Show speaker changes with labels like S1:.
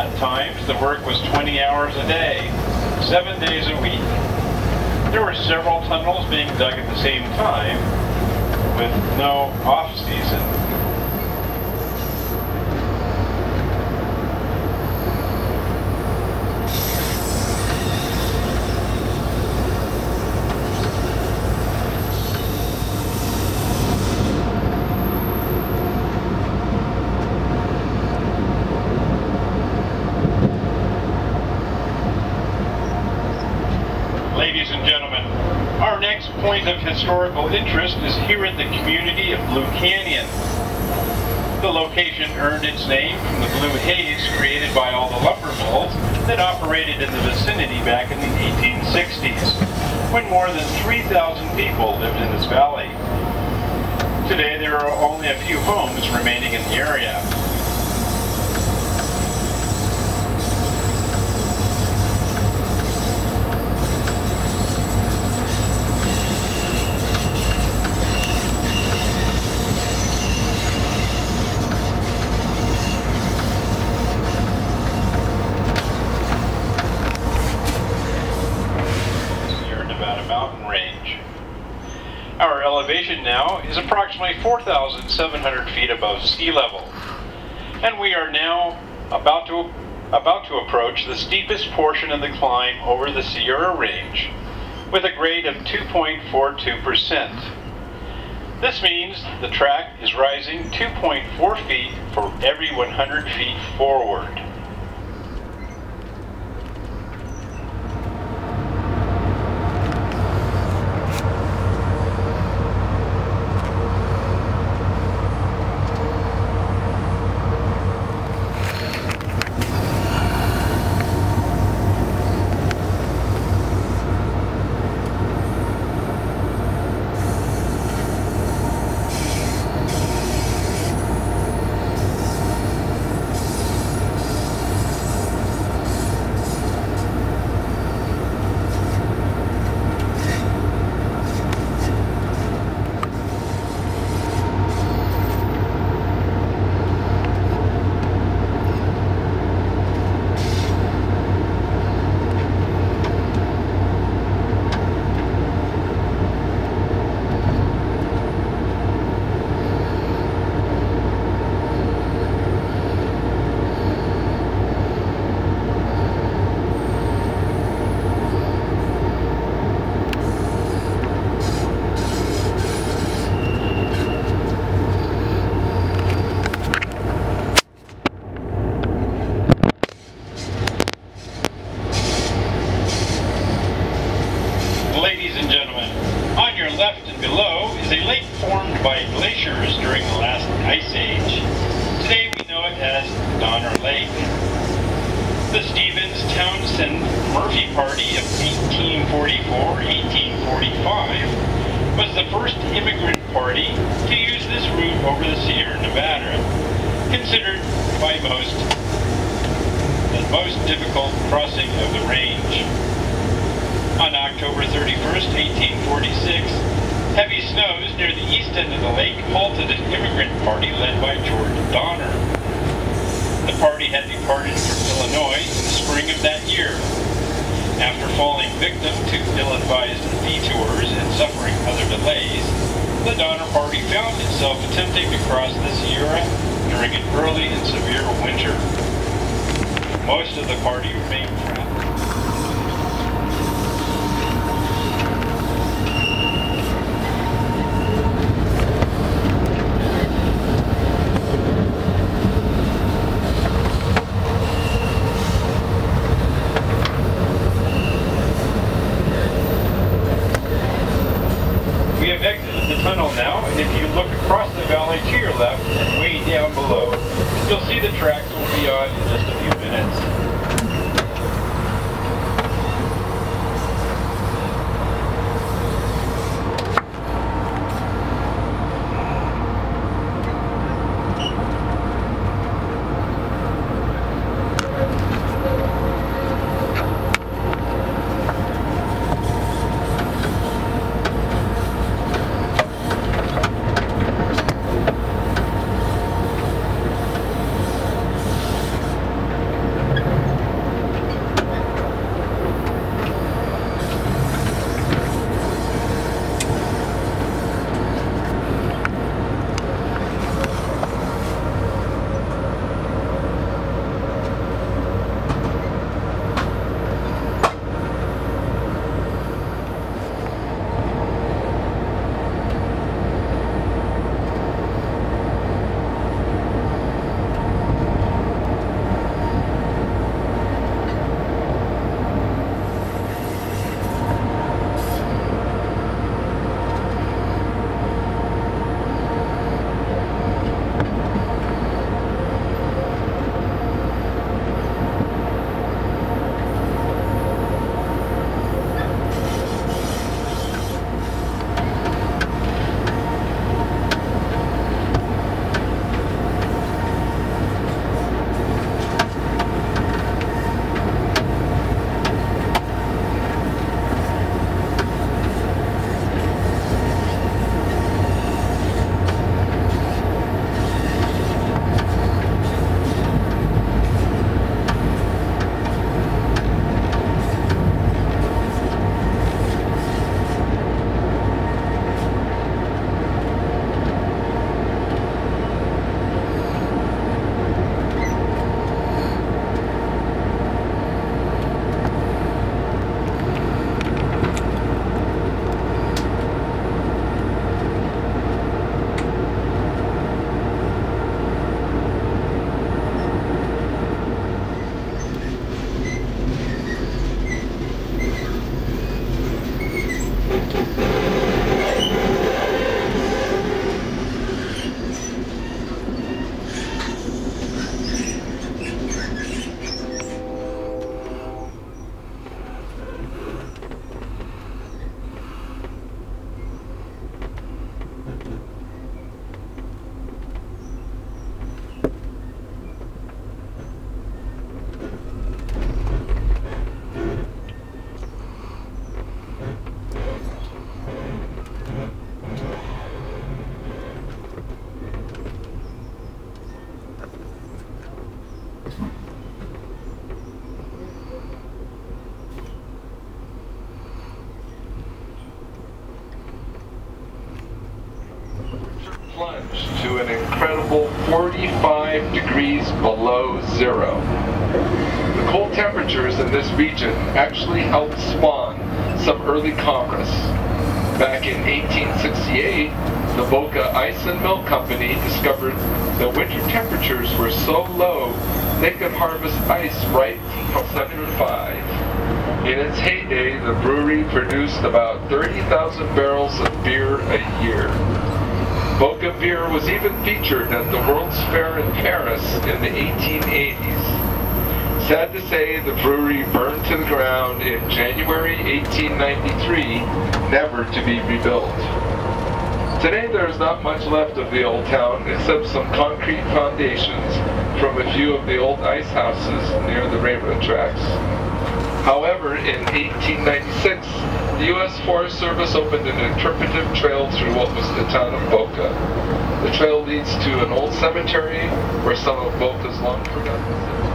S1: At times, the work was 20 hours a day, 7 days a week. There were several tunnels being dug at the same time, with no off-season. Ladies and gentlemen, our next point of historical interest is here in the community of Blue Canyon. The location earned its name from the blue haze created by all the lumber mills that operated in the vicinity back in the 1860s, when more than 3,000 people lived in this valley. Today there are only a few homes remaining in the area. Mountain range. Our elevation now is approximately 4,700 feet above sea level, and we are now about to approach the steepest portion of the climb over the Sierra Range with a grade of 2.42%. This means the track is rising 2.4 feet for every 100 feet forward. Ladies and gentlemen, on your left and below is a lake formed by glaciers during the last ice age. Today we know it as Donner Lake. The Stevens-Townsend-Murphy Party of 1844-1845 was the first immigrant party to use this route over the Sierra Nevada, considered by most the most difficult crossing of the range. On October 31st, 1846, heavy snows near the east end of the lake halted an immigrant party led by George Donner. The party had departed from Illinois in the spring of that year. After falling victim to ill-advised detours and suffering other delays, the Donner Party found itself attempting to cross the Sierra during an early and severe winter. Most of the party remained trapped. We have exited the tunnel now, and if you look across the valley to your left and way down below, you'll see the tracks will be on in just a few minutes.
S2: incredible 45 degrees below zero. The cold temperatures in this region actually helped spawn some early commerce. Back in 1868, the Boca Ice and Milk Company discovered that winter temperatures were so low they could harvest ice right from 7 to 5. In its heyday, the brewery produced about 30,000 barrels of beer a year. Boca beer was even featured at the World's Fair in Paris in the 1880s. Sad to say, the brewery burned to the ground in January 1893, never to be rebuilt. Today there is not much left of the old town except some concrete foundations from a few of the old ice houses near the railroad tracks. However, in 1896, the U.S. Forest Service opened an interpretive trail through what was the town of Boca. The trail leads to an old cemetery where some of Boca's long forgotten